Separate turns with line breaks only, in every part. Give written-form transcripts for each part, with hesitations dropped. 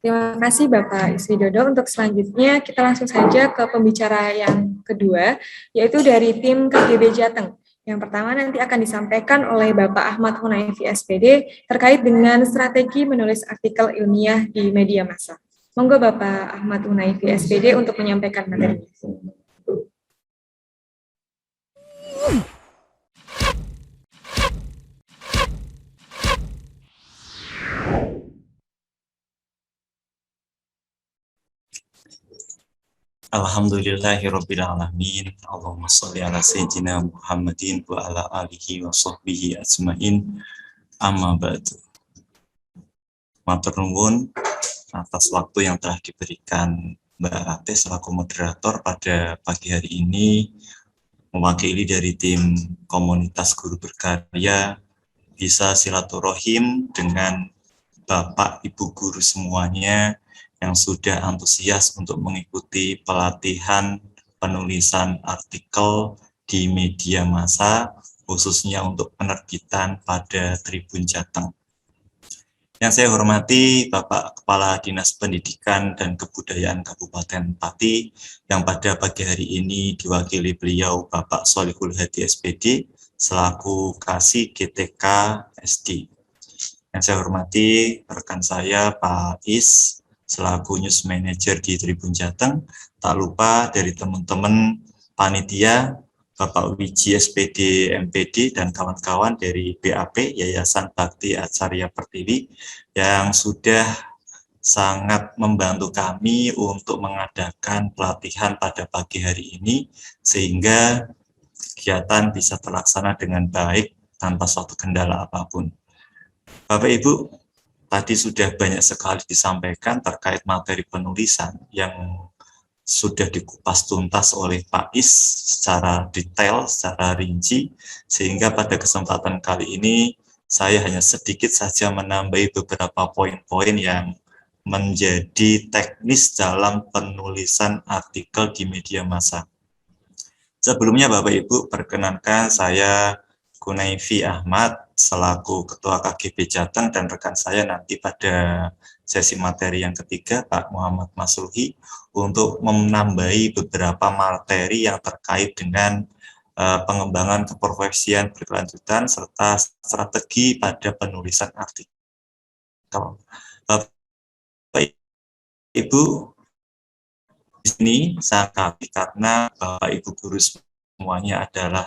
Terima kasih Bapak Iswidodo. Untuk selanjutnya kita langsung saja ke pembicara yang kedua, yaitu dari tim KGB Jateng. Yang pertama nanti akan disampaikan oleh Bapak Ahmad Hunaifi SPD terkait dengan strategi menulis artikel ilmiah di media massa. Monggo Bapak Ahmad Hunaifi SPD untuk menyampaikan materi.
Alhamdulillahirrabbilalamin. Allahumma sholli ala sayyidina Muhammadin wa ala alihi wa sahbihi ajmain. Amma ba'du. Matur nuwun atas waktu yang telah diberikan Mbak Ate selaku moderator pada pagi hari ini, mewakili dari tim komunitas guru berkarya, bisa silaturahim dengan Bapak Ibu guru semuanya yang sudah antusias untuk mengikuti pelatihan penulisan artikel di media massa, khususnya untuk penerbitan pada Tribun Jateng. Yang saya hormati Bapak Kepala Dinas Pendidikan dan Kebudayaan Kabupaten Pati, yang pada pagi hari ini diwakili beliau Bapak Sholihul Hadi SPD, selaku Kasih GTK SD. Yang saya hormati rekan saya Pak Is, selaku News Manager di Tribun Jateng. Tak lupa dari teman-teman panitia, Bapak Wiji SPD MPD dan kawan-kawan dari BAP, Yayasan Bakti Acarya Pertiwi, yang sudah sangat membantu kami untuk mengadakan pelatihan pada pagi hari ini, sehingga kegiatan bisa terlaksana dengan baik tanpa suatu kendala apapun. Bapak Ibu, tadi sudah banyak sekali disampaikan terkait materi penulisan yang sudah dikupas tuntas oleh Pak Is secara detail, secara rinci, sehingga pada kesempatan kali ini saya hanya sedikit saja menambahi beberapa poin-poin yang menjadi teknis dalam penulisan artikel di media massa. Sebelumnya Bapak Ibu, perkenankan saya Hunaifi Ahmad selaku Ketua KGB Jateng dan rekan saya nanti pada sesi materi yang ketiga Pak Muhammad Masruhi untuk menambahi beberapa materi yang terkait dengan pengembangan keprofesian berkelanjutan serta strategi pada penulisan artikel. Bapak Ibu, di sini saya kami karena Bapak Ibu guru semuanya adalah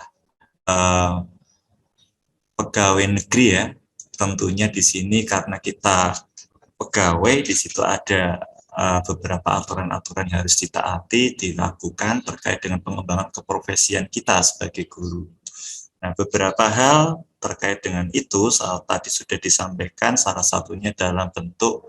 pegawai negeri ya. Tentunya di sini karena kita pegawai, di situ ada beberapa aturan-aturan yang harus ditaati, dilakukan terkait dengan pengembangan keprofesian kita sebagai guru. Nah, beberapa hal terkait dengan itu saat tadi sudah disampaikan, salah satunya dalam bentuk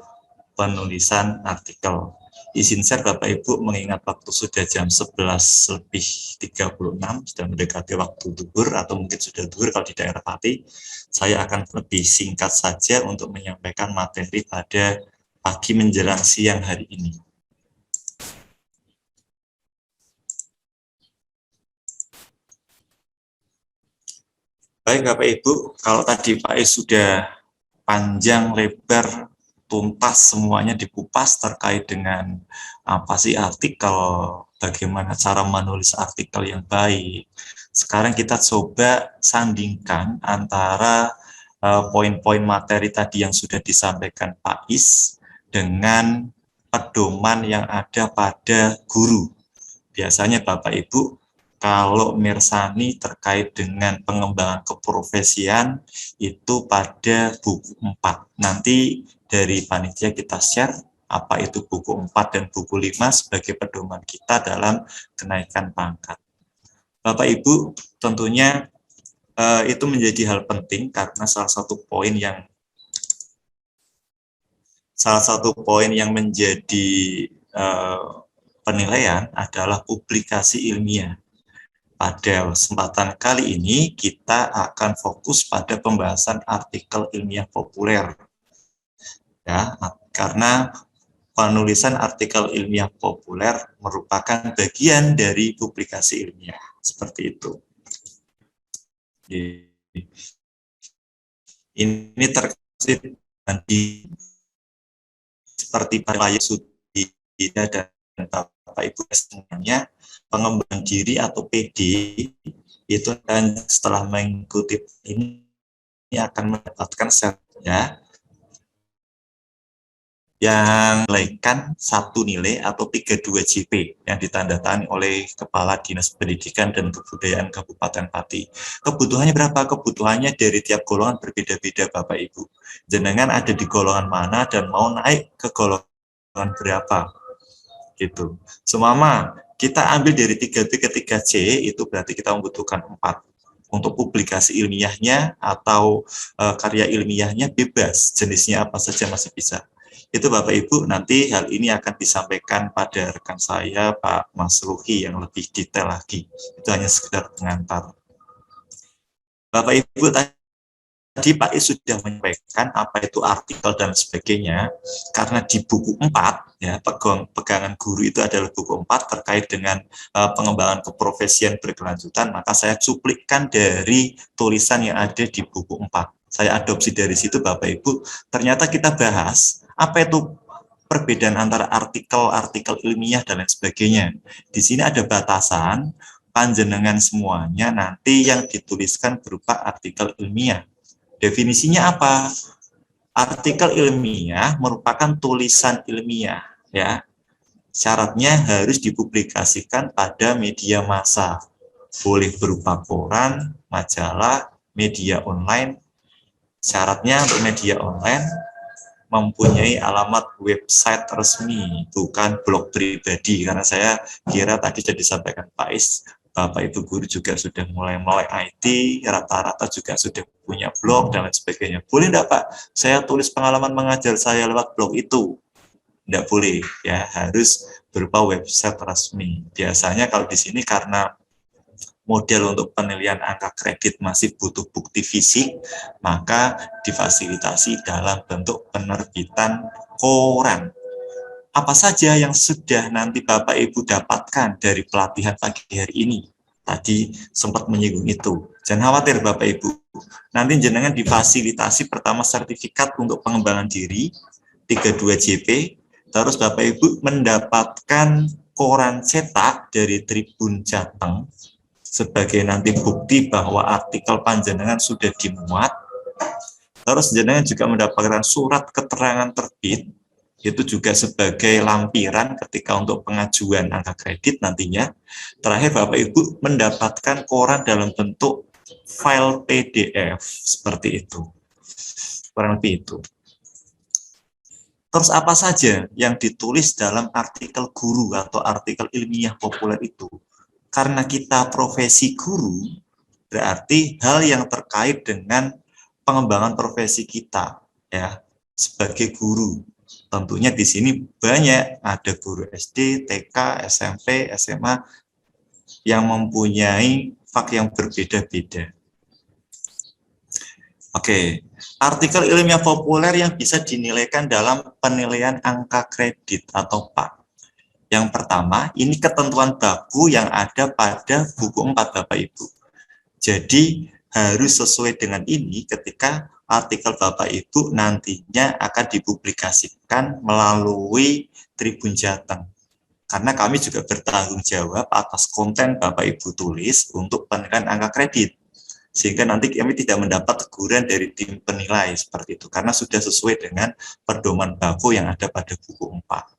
penulisan artikel. Izin share Bapak Ibu, mengingat waktu sudah jam 11:36, sudah mendekati waktu duhur atau mungkin sudah duhur kalau di daerah Pati, saya akan lebih singkat saja untuk menyampaikan materi pada pagi menjelang siang hari ini. Baik Bapak Ibu, kalau tadi Pak Is sudah panjang lebar tuntas semuanya dikupas terkait dengan apa sih artikel, bagaimana cara menulis artikel yang baik. Sekarang kita coba sandingkan antara poin-poin materi tadi yang sudah disampaikan Pak Is dengan pedoman yang ada pada guru. Biasanya Bapak Ibu, kalau mirsani terkait dengan pengembangan keprofesian itu pada buku 4. Nanti dari panitia kita share apa itu buku 4 dan buku 5 sebagai pedoman kita dalam kenaikan pangkat. Bapak Ibu, tentunya itu menjadi hal penting karena salah satu poin yang menjadi penilaian adalah publikasi ilmiah. Pada kesempatan kali ini kita akan fokus pada pembahasan artikel ilmiah populer. Ya, karena penulisan artikel ilmiah populer merupakan bagian dari publikasi ilmiah. Seperti itu. Ini terkait di seperti Pak Yusudi dan Bapak Ibu semuanya, pengembangan diri atau PD itu kan setelah mengikuti ini akan mendapatkan ya yang nilaikan 1 nilai atau 32 JP yang ditandatangani oleh Kepala Dinas Pendidikan dan Kebudayaan Kabupaten Pati. Kebutuhannya berapa? Kebutuhannya dari tiap golongan berbeda-beda Bapak Ibu. Jenengan ada di golongan mana dan mau naik ke golongan berapa? Gitu. Semama kita ambil dari 3B ke 3C itu berarti kita membutuhkan 4. Untuk publikasi ilmiahnya atau karya ilmiahnya bebas, jenisnya apa saja masih bisa. Itu Bapak Ibu, nanti hal ini akan disampaikan pada rekan saya Pak Mas Ruhi yang lebih detail lagi. Itu hanya sekedar pengantar. Bapak Ibu, tadi Pak Is sudah menyampaikan apa itu artikel dan sebagainya, karena di buku 4, ya, pegangan guru itu adalah buku 4 terkait dengan pengembangan keprofesian berkelanjutan, maka saya cuplikkan dari tulisan yang ada di buku 4. Saya adopsi dari situ Bapak Ibu, ternyata kita bahas apa itu perbedaan antara artikel ilmiah dan lain sebagainya. Di sini ada batasan, panjenengan semuanya nanti yang dituliskan berupa artikel ilmiah. Definisinya apa? Artikel ilmiah merupakan tulisan ilmiah, ya. Syaratnya harus dipublikasikan pada media massa. Boleh berupa koran, majalah, media online. Syaratnya untuk media online mempunyai alamat website resmi, bukan blog pribadi, karena saya kira tadi sudah disampaikan Pak Is, Bapak Ibu guru juga sudah mulai IT, rata-rata juga sudah punya blog dan lain sebagainya. Boleh enggak Pak, saya tulis pengalaman mengajar saya lewat blog itu? Enggak boleh, ya harus berupa website resmi. Biasanya kalau di sini karena model untuk penilaian angka kredit masih butuh bukti fisik, maka difasilitasi dalam bentuk penerbitan koran. Apa saja yang sudah nanti Bapak Ibu dapatkan dari pelatihan pagi hari ini? Tadi sempat menyinggung itu. Jangan khawatir Bapak Ibu. Nanti jenengan difasilitasi pertama sertifikat untuk pengembangan diri, 32 JP, terus Bapak Ibu mendapatkan koran cetak dari Tribun Jateng, sebagai nanti bukti bahwa artikel panjenengan sudah dimuat. Terus jenengan juga mendapatkan surat keterangan terbit, itu juga sebagai lampiran ketika untuk pengajuan angka kredit nantinya. Terakhir Bapak Ibu mendapatkan koran dalam bentuk file PDF, seperti itu. Kurang lebih itu. Terus apa saja yang ditulis dalam artikel guru atau artikel ilmiah populer itu? Karena kita profesi guru, berarti hal yang terkait dengan pengembangan profesi kita, ya, sebagai guru. Tentunya di sini banyak, ada guru SD, TK, SMP, SMA, yang mempunyai fak yang berbeda-beda. Oke, artikel ilmiah populer yang bisa dinilaikan dalam penilaian angka kredit atau PAK. Yang pertama, ini ketentuan baku yang ada pada buku 4 Bapak Ibu. Jadi harus sesuai dengan ini ketika artikel Bapak Ibu nantinya akan dipublikasikan melalui Tribun Jateng. Karena kami juga bertanggung jawab atas konten Bapak Ibu tulis untuk penilaian angka kredit. Sehingga nanti kami tidak mendapat teguran dari tim penilai seperti itu. Karena sudah sesuai dengan pedoman baku yang ada pada buku 4.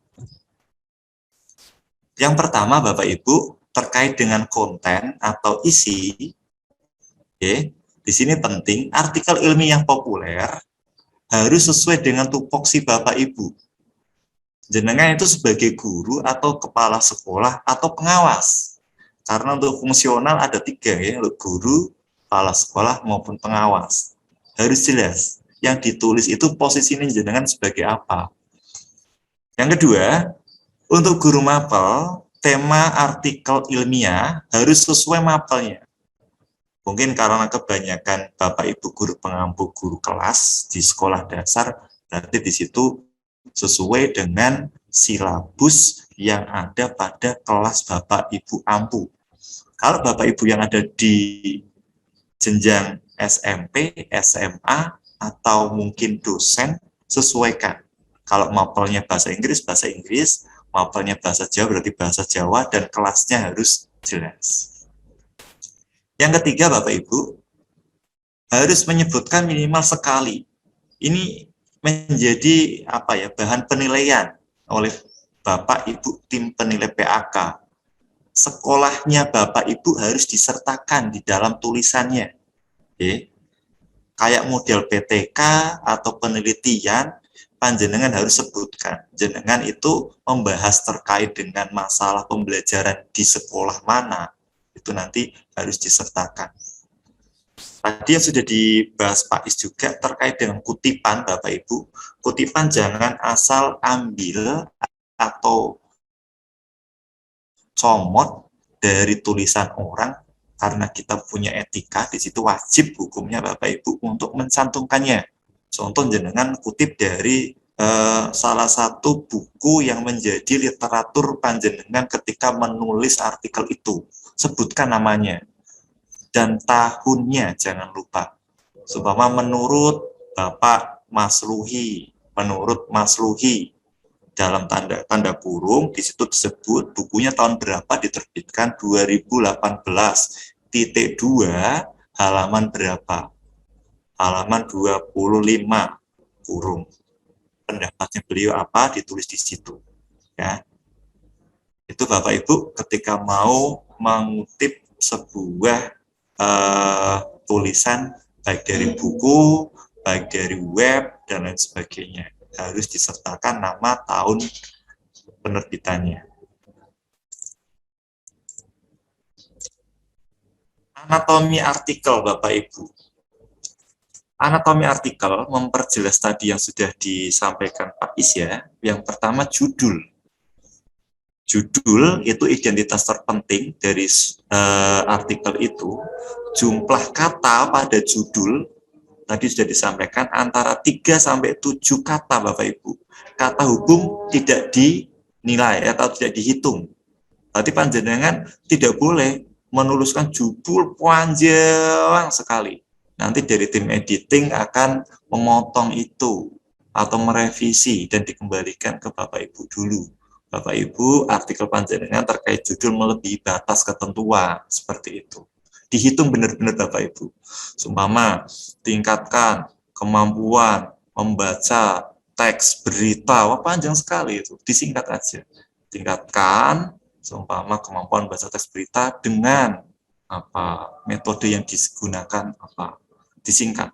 Yang pertama Bapak Ibu terkait dengan konten atau isi, oke, di sini penting artikel ilmiah populer harus sesuai dengan tupoksi Bapak Ibu. Jenengan itu sebagai guru atau kepala sekolah atau pengawas. Karena untuk fungsional ada 3 ya, untuk guru, kepala sekolah maupun pengawas. Harus jelas yang ditulis itu posisinya jenengan sebagai apa. Yang kedua, untuk guru mapel, tema artikel ilmiah harus sesuai mapelnya. Mungkin karena kebanyakan Bapak Ibu guru pengampu guru kelas di sekolah dasar, berarti di situ sesuai dengan silabus yang ada pada kelas Bapak Ibu ampu. Kalau Bapak Ibu yang ada di jenjang SMP, SMA, atau mungkin dosen, sesuaikan. Kalau mapelnya bahasa Inggris, mapelnya bahasa Jawa berarti bahasa Jawa, dan kelasnya harus jelas. Yang ketiga, Bapak Ibu, harus menyebutkan minimal sekali. Ini menjadi bahan penilaian oleh Bapak Ibu tim penilai PAK. Sekolahnya Bapak Ibu harus disertakan di dalam tulisannya. Oke. Kayak model PTK atau penelitian, panjenengan harus sebutkan. Jenengan itu membahas terkait dengan masalah pembelajaran di sekolah mana, itu nanti harus disertakan. Tadi yang sudah dibahas Pak Is juga terkait dengan kutipan, Bapak Ibu. Kutipan jangan asal ambil atau comot dari tulisan orang, karena kita punya etika, di situ wajib hukumnya Bapak Ibu untuk mencantumkannya. Contoh jenengan kutip dari salah satu buku yang menjadi literatur panjenengan ketika menulis artikel itu. Sebutkan namanya dan tahunnya, jangan lupa. Supaya menurut Bapak Masluhi, menurut Masluhi, dalam tanda kurung, di situ disebut bukunya tahun berapa diterbitkan, 2018, halaman berapa? Halaman 25, kurung. Pendapatnya beliau apa, ditulis di situ. Ya. Itu Bapak Ibu ketika mau mengutip sebuah tulisan, baik dari buku, baik dari web, dan lain sebagainya. Harus disertakan nama, tahun penerbitannya. Anatomi artikel, Bapak Ibu. Anatomi artikel memperjelas tadi yang sudah disampaikan Pak Is ya. Yang pertama judul. Judul itu identitas terpenting dari artikel itu. Jumlah kata pada judul tadi sudah disampaikan antara 3 sampai 7 kata Bapak Ibu. Kata hukum tidak dinilai atau tidak dihitung. Berarti panjenengan tidak boleh menuliskan judul panjang sekali. Nanti dari tim editing akan memotong itu atau merevisi dan dikembalikan ke Bapak Ibu dulu. Bapak Ibu, artikel panjenengan terkait judul melebihi batas ketentuan, seperti itu. Dihitung benar-benar Bapak Ibu. Seumpama tingkatkan kemampuan membaca teks berita, wah panjang sekali itu, disingkat aja. Tingkatkan seumpama kemampuan membaca teks berita dengan metode yang digunakan disingkat.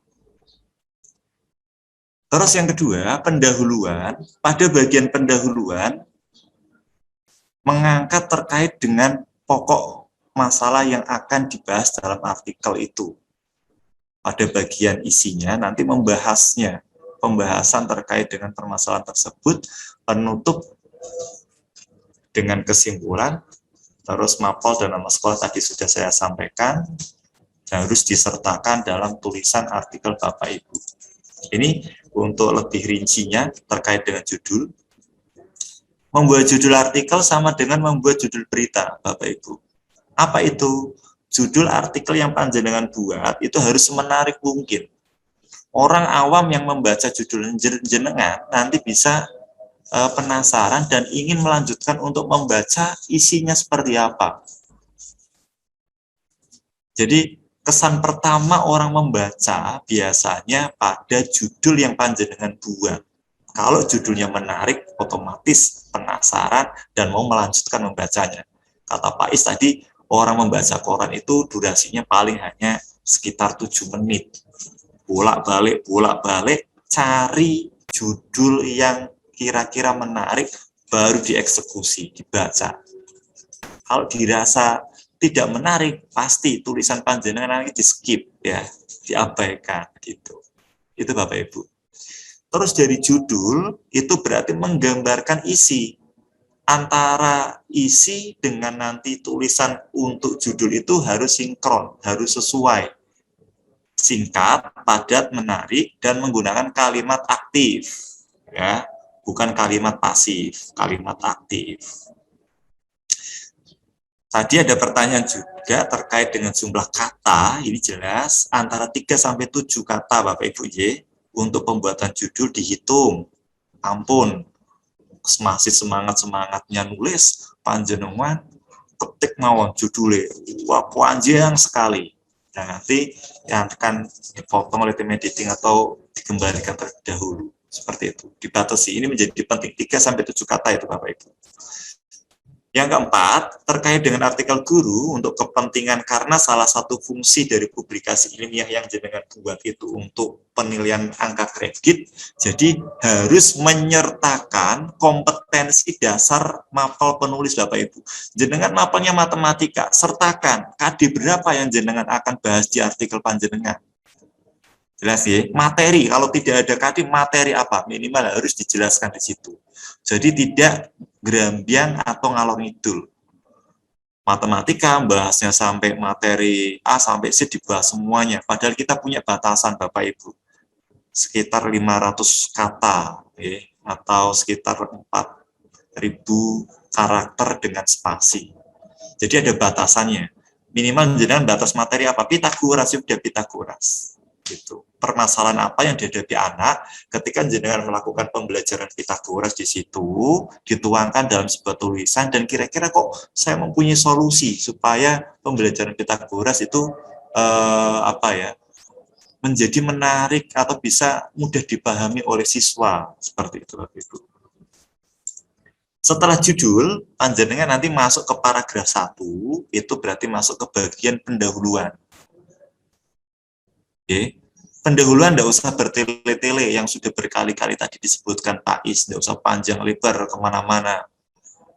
Terus yang kedua, pendahuluan. Pada bagian pendahuluan mengangkat terkait dengan pokok masalah yang akan dibahas dalam artikel itu. Pada bagian isinya nanti membahasnya, pembahasan terkait dengan permasalahan tersebut, penutup dengan kesimpulan, terus mapel dan nama sekolah tadi sudah saya sampaikan, harus disertakan dalam tulisan artikel Bapak Ibu. Ini untuk lebih rincinya terkait dengan judul. Membuat judul artikel sama dengan membuat judul berita, Bapak Ibu. Apa itu? Judul artikel yang panjenengan buat itu harus menarik mungkin. Orang awam yang membaca judul jenengan nanti bisa penasaran dan ingin melanjutkan untuk membaca isinya seperti apa. Jadi kesan pertama orang membaca biasanya pada judul yang panjenengan buat. Kalau judulnya menarik, otomatis penasaran dan mau melanjutkan membacanya. Kata Pak Is tadi, orang membaca koran itu durasinya paling hanya sekitar 7 menit. Bolak-balik, cari judul yang kira-kira menarik, baru dieksekusi, dibaca. Kalau dirasa tidak menarik, pasti tulisan panjenengan nanti di-skip, ya, diabaikan, gitu. Itu Bapak Ibu. Terus dari judul, itu berarti menggambarkan isi. Antara isi dengan nanti tulisan untuk judul itu harus sinkron, harus sesuai. Singkat, padat, menarik, dan menggunakan kalimat aktif. Ya, bukan kalimat pasif, kalimat aktif. Tadi ada pertanyaan juga terkait dengan jumlah kata, ini jelas antara 3 sampai 7 kata Bapak Ibu Y. Untuk pembuatan judul dihitung ampun, masih semangatnya nulis, panjenengan ketik mawon judulnya, wah panjang sekali. Nah, nanti yang akan dipotong oleh tim editing atau dikembalikan terlebih dahulu. Seperti itu, dibatasi. Ini menjadi penting, 3-7 kata itu Bapak Ibu. Yang keempat, terkait dengan artikel guru untuk kepentingan karena salah satu fungsi dari publikasi ilmiah yang jenengan buat itu untuk penilaian angka kredit, jadi harus menyertakan kompetensi dasar mapel penulis Bapak Ibu. Jenengan mapelnya matematika, sertakan KD berapa yang jenengan akan bahas di artikel panjenengan. Jelas ya, materi, kalau tidak ada KD, materi apa? Minimal harus dijelaskan di situ. Jadi tidak gerambiang atau ngalor ngidul. Matematika bahasnya sampai materi A sampai C dibahas semuanya. Padahal kita punya batasan Bapak Ibu. Sekitar 500 kata ya, atau sekitar 4.000 karakter dengan spasi. Jadi ada batasannya. Minimal jangan batas materi apa? Pitagoras, sudah Pitagoras. Gitu. Permasalahan apa yang dihadapi anak ketika jenengan melakukan pembelajaran Pitagoras di situ dituangkan dalam sebuah tulisan, dan kira-kira kok saya mempunyai solusi supaya pembelajaran Pitagoras itu menjadi menarik atau bisa mudah dipahami oleh siswa, seperti itu Bapak Ibu. Setelah judul, panjenengan nanti masuk ke paragraf 1, itu berarti masuk ke bagian pendahuluan. Oke. Pendahuluan tidak usah bertele-tele yang sudah berkali-kali tadi disebutkan Pak Is, tidak usah panjang lebar kemana-mana.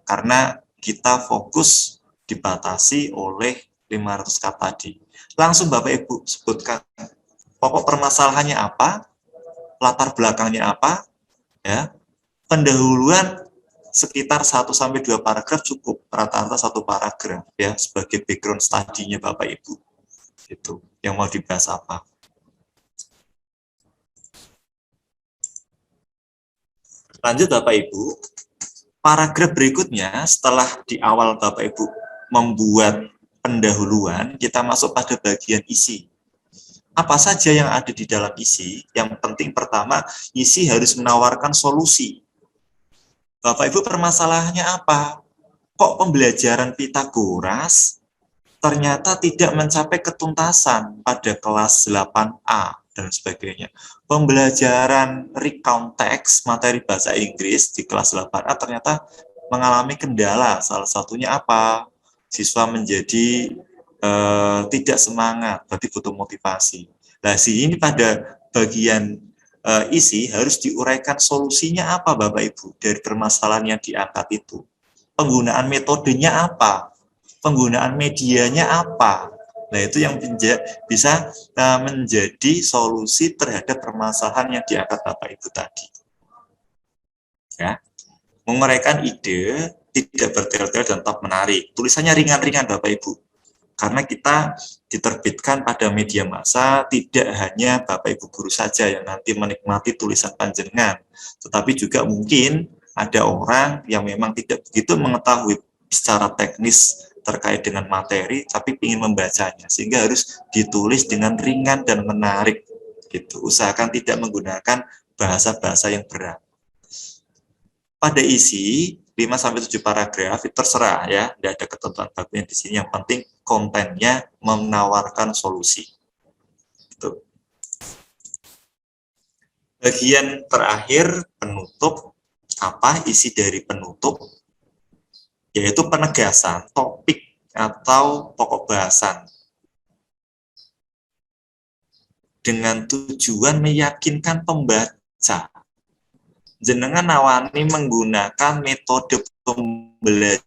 Karena kita fokus dibatasi oleh 500 kata tadi. Langsung Bapak Ibu sebutkan pokok permasalahannya apa, latar belakangnya apa, ya. Pendahuluan sekitar 1-2 paragraf cukup, rata-rata 1 paragraf ya sebagai background study-nya Bapak Ibu. Itu yang mau dibahas apa. Lanjut Bapak Ibu, paragraf berikutnya setelah di awal Bapak Ibu membuat pendahuluan, kita masuk pada bagian isi. Apa saja yang ada di dalam isi? Yang penting pertama, isi harus menawarkan solusi. Bapak Ibu permasalahannya apa? Kok pembelajaran Pitagoras ternyata tidak mencapai ketuntasan pada kelas 8A dan sebagainya. Pembelajaran recount text materi bahasa Inggris di kelas 8A ternyata mengalami kendala. Salah satunya apa? Siswa menjadi tidak semangat, berarti butuh motivasi. Nah, ini pada bagian isi harus diuraikan solusinya apa Bapak Ibu dari permasalahan yang diangkat itu. Penggunaan metodenya apa? Penggunaan medianya apa? Nah, itu yang bisa menjadi solusi terhadap permasalahan yang diangkat Bapak Ibu tadi. Ya, menguraikan ide, tidak bertele-tele dan tetap menarik. Tulisannya ringan-ringan Bapak Ibu. Karena kita diterbitkan pada media massa, tidak hanya Bapak Ibu guru saja yang nanti menikmati tulisan panjenengan, tetapi juga mungkin ada orang yang memang tidak begitu mengetahui secara teknis terkait dengan materi, tapi ingin membacanya, sehingga harus ditulis dengan ringan dan menarik. Gitu. Usahakan tidak menggunakan bahasa-bahasa yang berat. Pada isi 5-7 paragraf itu terserah ya, tidak ada ketentuan bakunya di sini. Yang penting kontennya menawarkan solusi. Gitu. Bagian terakhir penutup, apa isi dari penutup? Yaitu penegasan topik atau pokok bahasan dengan tujuan meyakinkan pembaca. Jenengan nawani menggunakan metode pembelajaran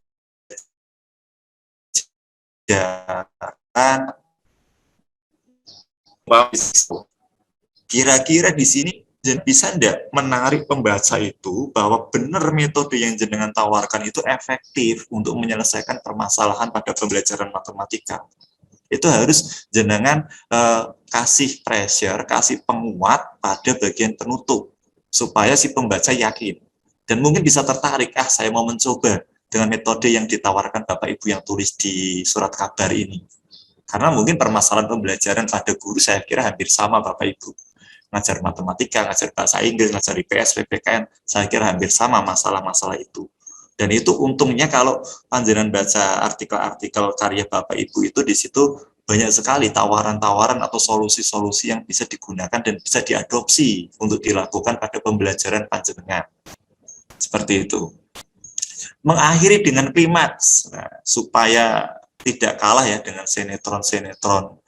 kira-kira di sini bisa enggak menarik pembaca itu bahwa benar metode yang jenengan tawarkan itu efektif untuk menyelesaikan permasalahan pada pembelajaran matematika. Itu harus jenengan kasih pressure, kasih penguat pada bagian penutup supaya si pembaca yakin dan mungkin bisa tertarik, saya mau mencoba dengan metode yang ditawarkan Bapak Ibu yang tulis di surat kabar ini. Karena mungkin permasalahan pembelajaran pada guru saya kira hampir sama Bapak Ibu. ngajar matematika, ngajar bahasa Inggris, ngajar IPS, PPKN, saya kira hampir sama masalah-masalah itu. Dan itu untungnya kalau panjenengan baca artikel-artikel karya Bapak Ibu itu di situ banyak sekali tawaran-tawaran atau solusi-solusi yang bisa digunakan dan bisa diadopsi untuk dilakukan pada pembelajaran panjenengan. Seperti itu. Mengakhiri dengan klimaks, supaya tidak kalah ya dengan sinetron-sinetron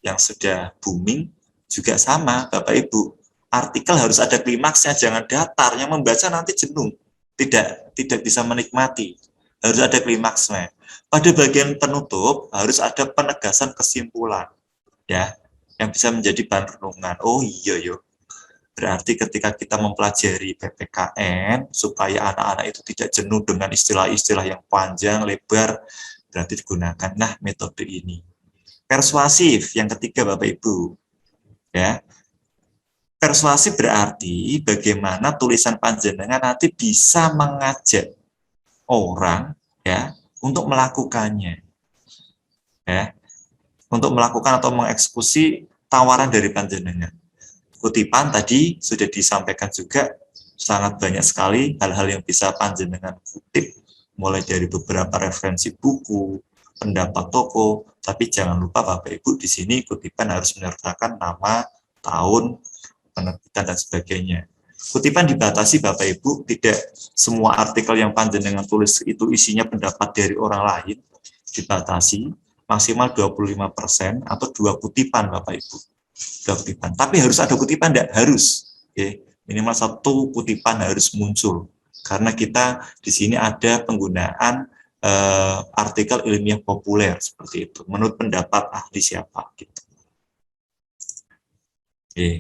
yang sudah booming, juga sama Bapak Ibu. Artikel harus ada klimaksnya, jangan datar. Yang membaca nanti jenuh, tidak bisa menikmati. Harus ada klimaksnya. Pada bagian penutup harus ada penegasan kesimpulan, ya, yang bisa menjadi bahan renungan. Oh iya yo. Berarti ketika kita mempelajari PPKN supaya anak-anak itu tidak jenuh dengan istilah-istilah yang panjang lebar, berarti digunakan nah metode ini. Persuasif yang ketiga Bapak Ibu, ya. Persuasif berarti bagaimana tulisan panjenengan nanti bisa mengajak orang, ya, untuk melakukannya, ya, untuk melakukan atau mengeksekusi tawaran dari panjenengan. Kutipan tadi sudah disampaikan juga, sangat banyak sekali hal-hal yang bisa panjenengan kutip, mulai dari beberapa referensi buku, pendapat toko, tapi jangan lupa Bapak Ibu di sini kutipan harus menyertakan nama, tahun, penerbitan dan sebagainya. Kutipan dibatasi Bapak Ibu, tidak semua artikel yang panjenengan tulis itu isinya pendapat dari orang lain, dibatasi maksimal 25% atau 2 kutipan Bapak Ibu. 2 kutipan. Tapi harus ada kutipan, tidak harus. Oke. Minimal 1 kutipan harus muncul. Karena kita di sini ada penggunaan artikel ilmiah populer seperti itu. Menurut pendapat ahli siapa. Gitu. Oke.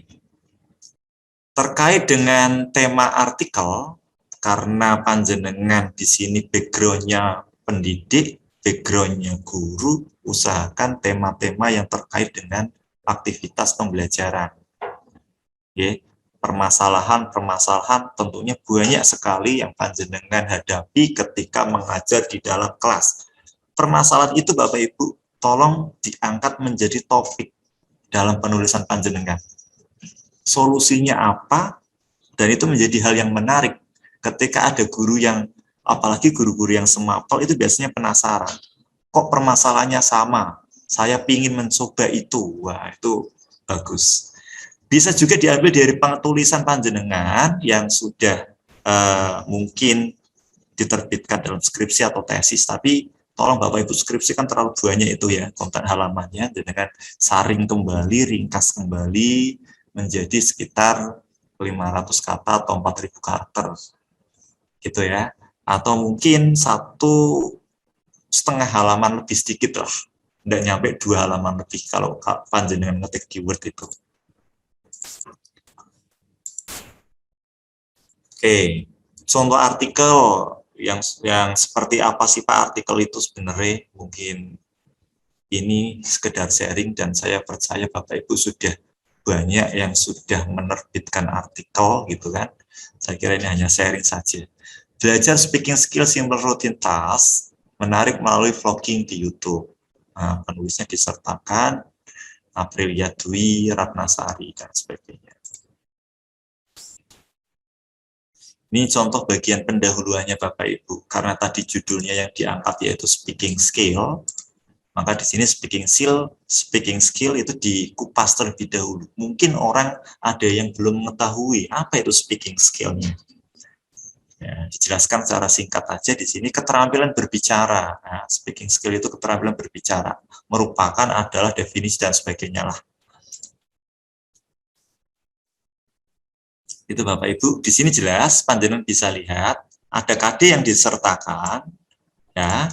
Terkait dengan tema artikel, karena panjenengan di sini background-nya pendidik, background-nya guru, usahakan tema-tema yang terkait dengan aktivitas pembelajaran. Oke, permasalahan tentunya banyak sekali yang panjenengan hadapi ketika mengajar di dalam kelas. Permasalahan itu Bapak Ibu tolong diangkat menjadi topik dalam penulisan panjenengan. Solusinya apa? Dan itu menjadi hal yang menarik ketika ada guru yang, apalagi guru-guru yang semapel itu biasanya penasaran. Kok permasalahannya sama? Saya ingin mencoba itu. Wah, itu bagus. Bisa juga diambil dari tulisan panjenengan yang sudah mungkin diterbitkan dalam skripsi atau tesis, tapi tolong Bapak Ibu, skripsi kan terlalu banyak itu ya, konten halamannya, dengan saring kembali, ringkas kembali, menjadi sekitar 500 kata atau 4.000 karakter. Gitu ya. Atau mungkin 1,5 halaman lebih sedikit lah. Tidak nyampe 2 halaman lebih kalau panjenengan ngetik keyword itu. Oke, contoh artikel yang seperti apa sih Pak artikel itu sebenarnya? Mungkin ini sekedar sharing dan saya percaya Bapak Ibu sudah banyak yang sudah menerbitkan artikel gitu kan. Saya kira ini hanya sharing saja. Belajar speaking skill simple routine task menarik melalui vlogging di YouTube. Nah, penulisnya disertakan Aprilia Dwi, Ratnasari dan sebagainya. Ini contoh bagian pendahuluannya Bapak Ibu. Karena tadi judulnya yang diangkat yaitu speaking skill, maka di sini speaking skill itu dikupas terlebih dahulu. Mungkin orang ada yang belum mengetahui apa itu speaking skill-nya. Ya, dijelaskan secara singkat aja di sini keterampilan berbicara. Nah, speaking skill itu keterampilan berbicara, merupakan adalah definisi dan sebagainya lah. Itu Bapak Ibu, di sini jelas panjenengan bisa lihat ada KD yang disertakan, ya.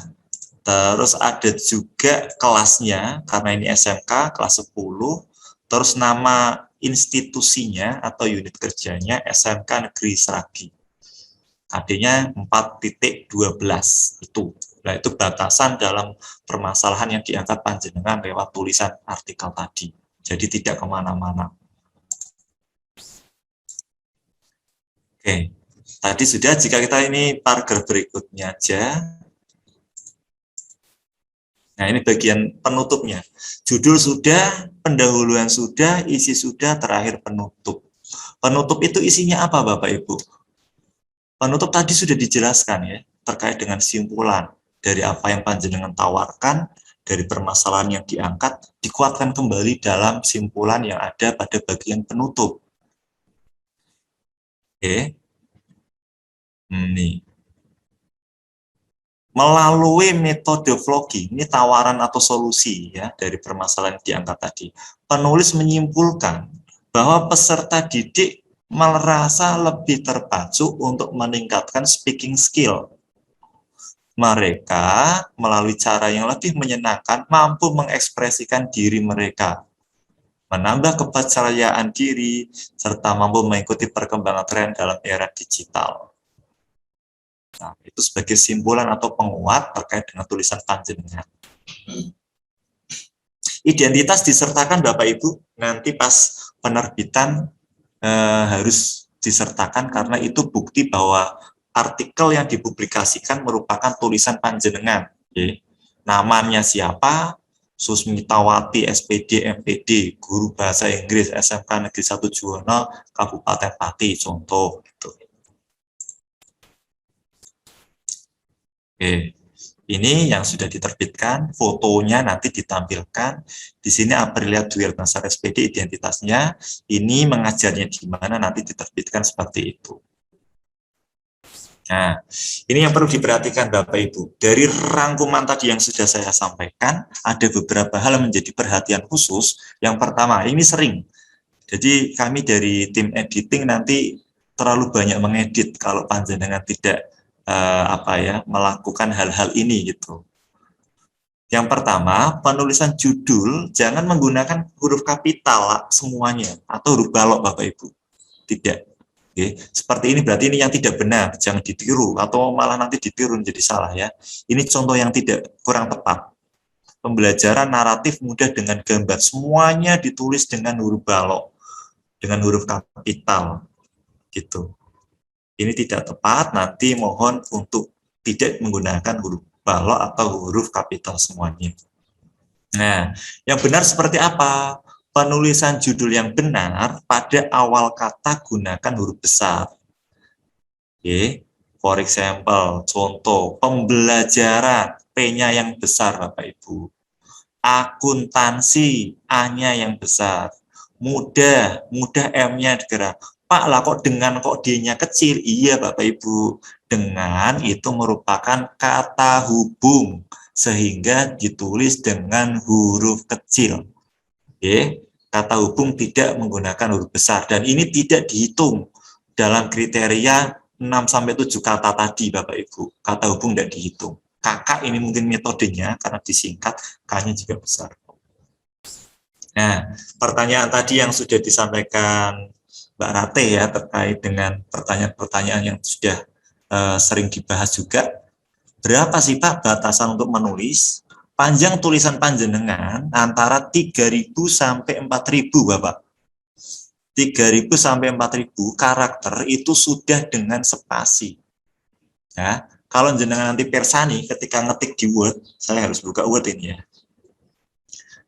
Terus ada juga kelasnya, karena ini SMK kelas 10, terus nama institusinya atau unit kerjanya SMK Negeri Serabi. KD-nya 4.12 itu. Nah, itu batasan dalam permasalahan yang diangkat panjenengan lewat tulisan artikel tadi. Jadi tidak kemana-mana. Oke, tadi sudah, jika kita ini paragraf berikutnya aja. Nah, ini bagian penutupnya. Judul sudah, pendahuluan sudah, isi sudah, terakhir penutup. Penutup itu isinya apa, Bapak Ibu? Penutup tadi sudah dijelaskan ya, terkait dengan simpulan dari apa yang panjenengan tawarkan, dari permasalahan yang diangkat, dikuatkan kembali dalam simpulan yang ada pada bagian penutup. Oke. Nih. Melalui metode vlogging, ini tawaran atau solusi ya dari permasalahan yang diangkat tadi. Penulis menyimpulkan bahwa peserta didik merasa lebih terpacu untuk meningkatkan speaking skill. Mereka melalui cara yang lebih menyenangkan mampu mengekspresikan diri mereka, menambah kepercayaan diri, serta mampu mengikuti perkembangan tren dalam era digital. Nah, itu sebagai simpulan atau penguat terkait dengan tulisan panjenengan. Identitas disertakan Bapak Ibu, nanti pas penerbitan harus disertakan karena itu bukti bahwa artikel yang dipublikasikan merupakan tulisan panjenengan. Okay. Namanya siapa? Susmitawati, SPD, MPD, guru bahasa Inggris SMK Negeri 1 Juwono, Kabupaten Pati, contoh. Gitu. Oke, ini yang sudah diterbitkan, fotonya nanti ditampilkan. Di sini Aprilia Dwi Ratnasari SPD identitasnya, ini mengajarnya di mana nanti diterbitkan seperti itu. Nah, ini yang perlu diperhatikan Bapak Ibu. Dari rangkuman tadi yang sudah saya sampaikan, ada beberapa hal yang menjadi perhatian khusus. Yang pertama, ini sering. Jadi kami dari tim editing nanti terlalu banyak mengedit kalau panjenengan tidak melakukan hal-hal ini gitu. Yang pertama, penulisan judul jangan menggunakan huruf kapital semuanya atau huruf balok Bapak Ibu. Tidak. Oke. Seperti ini berarti ini yang tidak benar, jangan ditiru atau malah nanti ditiru jadi salah ya. Ini contoh yang kurang tepat. Pembelajaran naratif mudah dengan gambar, semuanya ditulis dengan huruf balok, dengan huruf kapital gitu. Ini tidak tepat, nanti mohon untuk tidak menggunakan huruf balok atau huruf kapital semuanya. Nah, yang benar seperti apa? Penulisan judul yang benar pada awal kata gunakan huruf besar. Oke, for example, contoh pembelajaran, P-nya yang besar Bapak Ibu. Akuntansi, A-nya yang besar. Mudah M-nya digerak. Pak lah kok dengan kok D-nya kecil? Iya Bapak Ibu, dengan itu merupakan kata hubung sehingga ditulis dengan huruf kecil. Oke, kata hubung tidak menggunakan huruf besar dan ini tidak dihitung dalam kriteria 6-7 kata tadi Bapak Ibu. Kata hubung tidak dihitung. Kakak ini mungkin metodenya karena disingkat, K-nya juga besar. Nah, pertanyaan tadi yang sudah disampaikan Mbak Rate ya terkait dengan pertanyaan-pertanyaan yang sudah sering dibahas juga. Berapa sih Pak batasan untuk menulis? Panjang tulisan panjenengan antara 3.000 sampai 4.000 Bapak. 3.000 sampai 4.000 karakter itu sudah dengan spasi. Ya, kalau jenengan nanti persani ketika ngetik di Word, saya harus buka Word ini ya.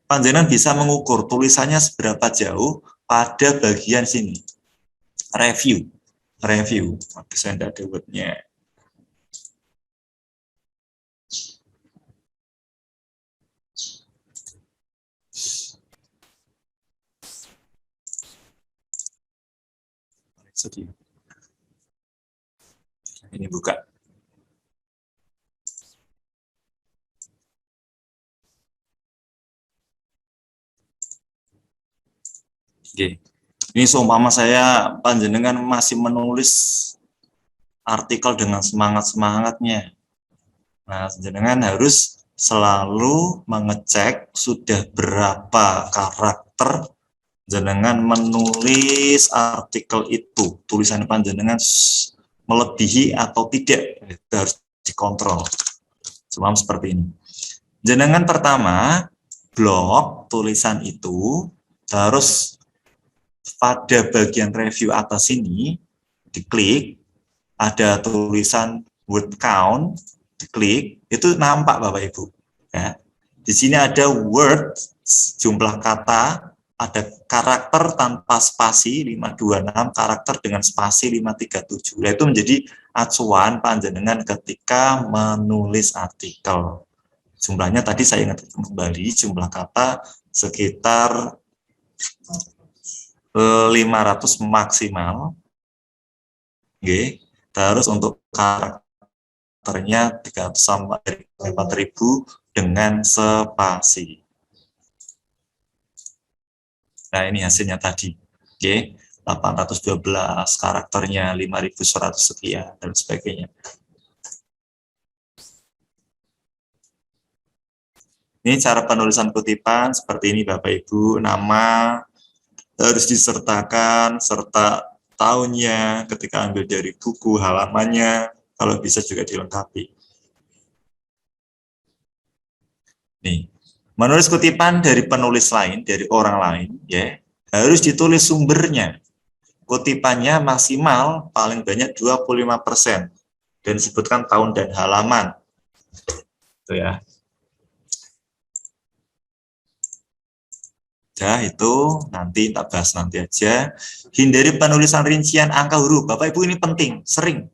Panjenengan bisa mengukur tulisannya seberapa jauh pada bagian sini. Review. Tapi saya tidak ada Word-nya. Ini buka. Oke. Ini seumpama saya panjenengan masih menulis artikel dengan semangat-semangatnya. Nah, panjenengan harus selalu mengecek sudah berapa karakter jenengan menulis artikel itu. Tulisan panjenengan melebihi atau tidak, itu harus dikontrol. Semua seperti ini. Jenengan pertama, blok tulisan itu, terus pada bagian review atas ini, diklik, ada tulisan word count, diklik, itu nampak Bapak Ibu. Ya. Di sini ada word, jumlah kata, ada karakter tanpa spasi 526, karakter dengan spasi 537. Nah, itu menjadi acuan panjenengan ketika menulis artikel. Jumlahnya tadi saya ingat kembali, jumlah kata sekitar 500 maksimal. Oke. Terus untuk karakternya 300 sampai 4.000 dengan spasi. Nah, ini hasilnya tadi. Oke, 812 karakternya 5.100 sekian dan sebagainya. Ini cara penulisan kutipan seperti ini Bapak Ibu, nama harus disertakan serta tahunnya ketika ambil dari buku, halamannya, kalau bisa juga dilengkapi. Nih, menulis kutipan dari penulis lain, dari orang lain, ya, harus ditulis sumbernya. Kutipannya maksimal paling banyak 25% dan disebutkan tahun dan halaman. Itu ya. Ya, itu nanti kita bahas nanti aja. Hindari penulisan rincian angka huruf. Bapak Ibu ini penting, sering.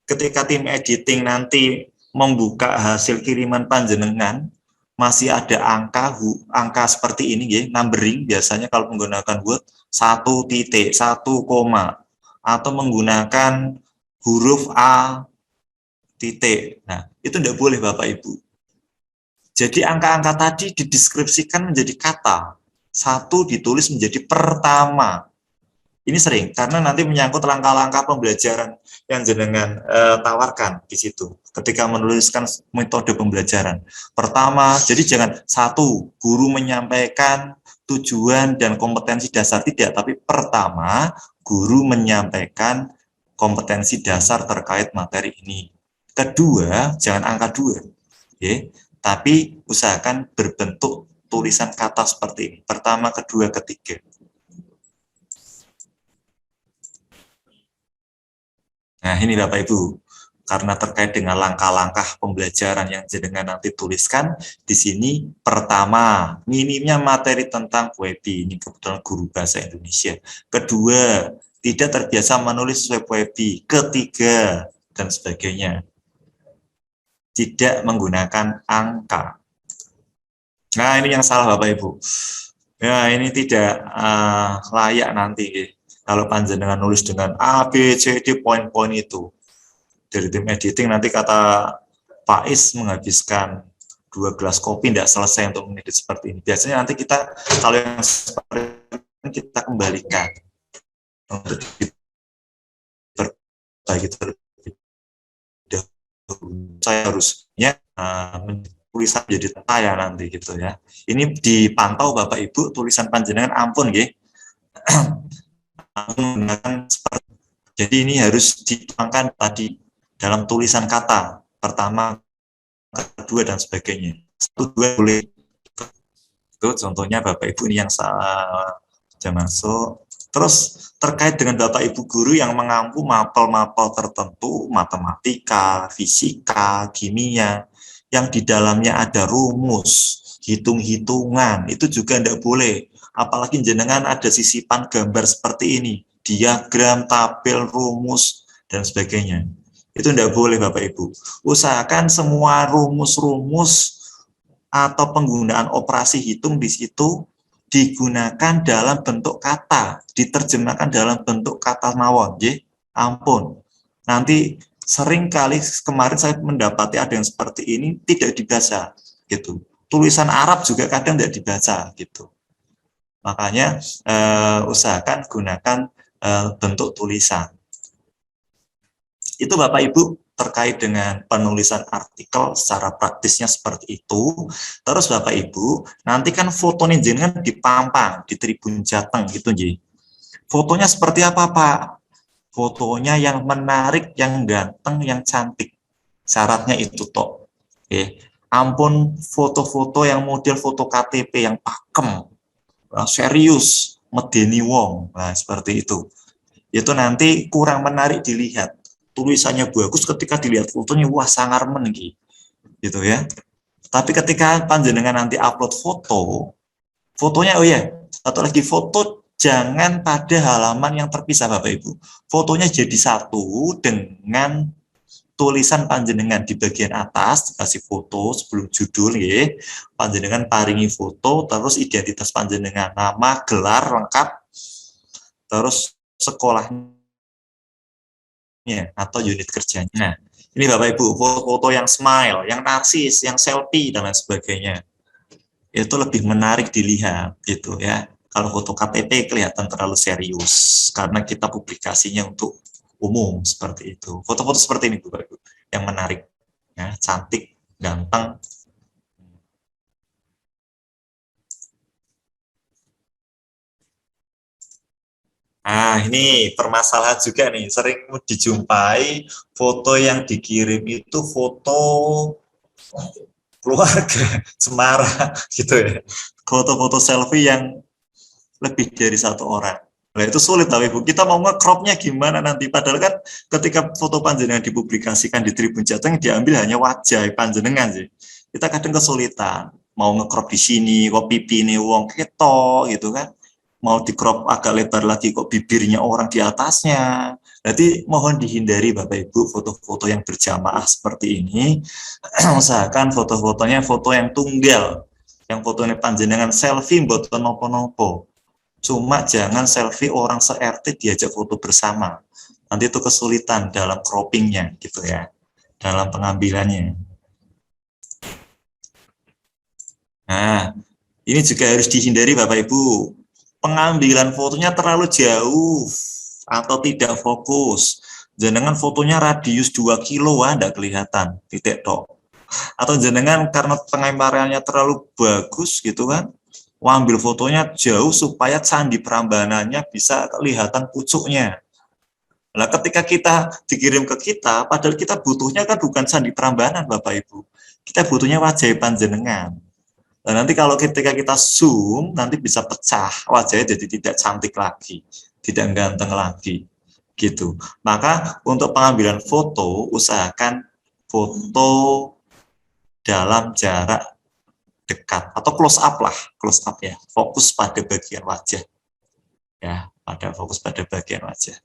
Ketika tim editing nanti membuka hasil kiriman panjenengan, masih ada angka seperti ini, ya, numbering biasanya kalau menggunakan Word 1 titik, 1 koma, atau menggunakan huruf A titik. Nah, itu tidak boleh Bapak Ibu. Jadi angka-angka tadi dideskripsikan menjadi kata. 1 ditulis menjadi pertama. Ini sering, karena nanti menyangkut langkah-langkah pembelajaran yang jenengan tawarkan di situ. Ketika menuliskan metode pembelajaran. Pertama, jadi jangan 1, guru menyampaikan tujuan dan kompetensi dasar, tidak. Tapi pertama, guru menyampaikan kompetensi dasar terkait materi ini. Kedua, jangan angka 2. Ya, tapi usahakan berbentuk tulisan kata seperti ini. Pertama, kedua, ketiga. Nah, ini Bapak Ibu, karena terkait dengan langkah-langkah pembelajaran yang jenengan nanti tuliskan, di sini pertama, minimnya materi tentang puebi, ini kebetulan guru bahasa Indonesia. Kedua, tidak terbiasa menulis sesuai puebi. Ketiga, dan sebagainya. Tidak menggunakan angka. Nah, ini yang salah Bapak Ibu. Ya, ini tidak layak nanti. Kalau panjenengan nulis dengan A, B, C, D, poin-poin itu. Dari tim editing nanti kata Pak Is menghabiskan 2 gelas kopi, tidak selesai untuk mengedit seperti ini. Biasanya nanti kita, kalau yang seperti ini kita kembalikan. Untuk diperbaiki terlebih dahulu. Saya harusnya tulisan jadi saya nanti gitu ya. Ini dipantau Bapak Ibu, tulisan panjenengan ampun nggih. Menggunakan seperti, jadi ini harus dituangkan tadi dalam tulisan kata pertama, kedua dan sebagainya. 1, 2 boleh. Itu contohnya Bapak Ibu ini yang salah sudah masuk. Terus terkait dengan Bapak Ibu guru yang mengampu mapel-mapel tertentu, matematika, fisika, kimia, yang di dalamnya ada rumus, hitung-hitungan, itu juga tidak boleh. Apalagi jenengan ada sisipan gambar seperti ini, diagram, tabel, rumus, dan sebagainya. Itu tidak boleh Bapak Ibu. Usahakan semua rumus-rumus atau penggunaan operasi hitung di situ digunakan dalam bentuk kata, diterjemahkan dalam bentuk kata mawon, ya. Ampun. Nanti sering kali kemarin saya mendapati ada yang seperti ini tidak dibaca, gitu. Tulisan Arab juga kadang tidak dibaca, gitu. Makanya usahakan gunakan bentuk tulisan. Itu Bapak Ibu terkait dengan penulisan artikel secara praktisnya seperti itu. Terus Bapak Ibu, nanti kan fotonya jenengan dipampang di Tribun Jateng gitu nggih. Fotonya seperti apa Pak? Fotonya yang menarik, yang ganteng, yang cantik. Syaratnya itu toh. Oke. Ampun foto-foto yang model foto KTP yang pakem, serius, medeni wong. Nah, seperti itu. Itu nanti kurang menarik dilihat. Tulisannya bagus, ketika dilihat fotonya, wah sangar menenggi. Gitu ya. Tapi ketika panjenengan nanti upload fotonya, oh ya, satu lagi, foto jangan pada halaman yang terpisah Bapak Ibu. Fotonya jadi satu dengan tulisan panjenengan di bagian atas, kasih foto sebelum judul, ya. Panjenengan paringi foto, terus identitas panjenengan, nama, gelar lengkap, terus sekolahnya atau unit kerjanya. Nah, ini Bapak Ibu, foto yang smile, yang narsis, yang selfie, dan lain sebagainya. Itu lebih menarik dilihat, gitu ya. Kalau foto KTP kelihatan terlalu serius, karena kita publikasinya untuk umum, seperti itu. Foto-foto seperti ini, Bapak Ibu, yang menarik, ya, cantik, ganteng. Nah, ini permasalahan juga nih, sering dijumpai foto yang dikirim itu foto keluarga, cemara, gitu ya. Foto-foto selfie yang lebih dari satu orang. Nah, itu sulit Bapak Ibu. Kita mau nge-cropnya gimana nanti? Padahal kan ketika foto panjenengan dipublikasikan di Tribun Jateng, diambil hanya wajah panjenengan sih. Kita kadang kesulitan. Mau nge-crop di sini, kok pipi ini wong keto, gitu kan. Mau di-crop agak lebar lagi, kok bibirnya orang di atasnya. Jadi mohon dihindari Bapak Ibu foto-foto yang berjamaah seperti ini. Usahakan foto-fotonya foto yang tunggal. Yang fotonya panjenengan selfie mboten nopo-nopo. Cuma jangan selfie orang se-RT diajak foto bersama. Nanti itu kesulitan dalam croppingnya gitu ya. Dalam pengambilannya. Nah, ini juga harus dihindari Bapak Ibu. Pengambilan fotonya terlalu jauh atau tidak fokus. Jenengan fotonya radius 2 kilo, enggak kelihatan, titik tok. Atau jenengan karena pengambilannya terlalu bagus gitu kan, ambil fotonya jauh supaya candi Prambanannya bisa kelihatan pucuknya. Nah, ketika kita dikirim ke kita, padahal kita butuhnya kan bukan candi Prambanan Bapak Ibu. Kita butuhnya wajah panjenengan. Nah, nanti kalau ketika kita zoom, nanti bisa pecah, wajahnya jadi tidak cantik lagi, tidak ganteng lagi, gitu. Maka untuk pengambilan foto, usahakan foto dalam jarak dekat atau close up lah, close up ya, fokus pada bagian wajah, ya, fokus pada bagian wajah.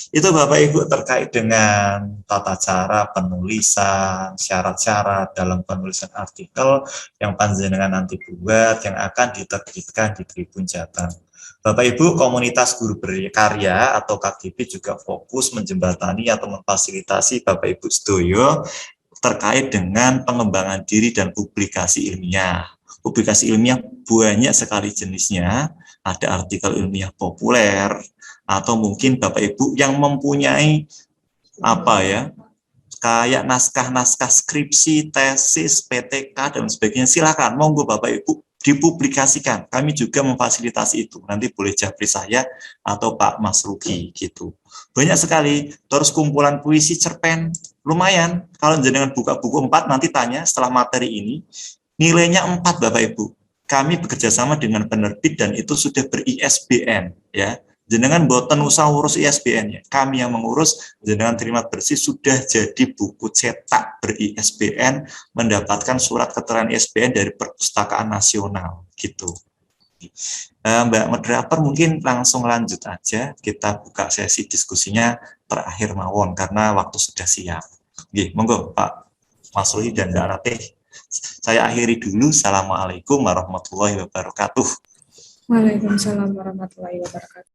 Itu Bapak Ibu terkait dengan tata cara penulisan, syarat-syarat dalam penulisan artikel yang panjenengan nanti buat yang akan diterbitkan di Tribun Jateng. Bapak Ibu, komunitas guru berkarya atau KGB juga fokus menjembatani atau memfasilitasi Bapak Ibu sedoyo terkait dengan pengembangan diri dan publikasi ilmiah. Publikasi ilmiah banyak sekali jenisnya, ada artikel ilmiah populer, atau mungkin Bapak Ibu yang mempunyai kayak naskah-naskah skripsi, tesis, PTK dan sebagainya, silakan monggo Bapak Ibu dipublikasikan. Kami juga memfasilitasi itu. Nanti boleh japri saya atau Pak Mas Ruki gitu. Banyak sekali. Terus kumpulan puisi cerpen lumayan. Kalau jenengan buka buku 4 nanti tanya setelah materi ini, nilainya 4 Bapak Ibu. Kami bekerja sama dengan penerbit dan itu sudah ber-ISBN ya. Jenengan boten usah urus ISBN-nya. Kami yang mengurus, jenengan terima bersih sudah jadi buku cetak ber-ISBN, mendapatkan surat keterangan ISBN dari Perpustakaan Nasional gitu. Mbak Moderator mungkin langsung lanjut aja, kita buka sesi diskusinya terakhir mawon karena waktu sudah siap. Oke, monggo Pak Mas Ruhi dan Mbak Ratih. Saya akhiri dulu. Assalamualaikum warahmatullahi wabarakatuh.
Waalaikumsalam warahmatullahi wabarakatuh.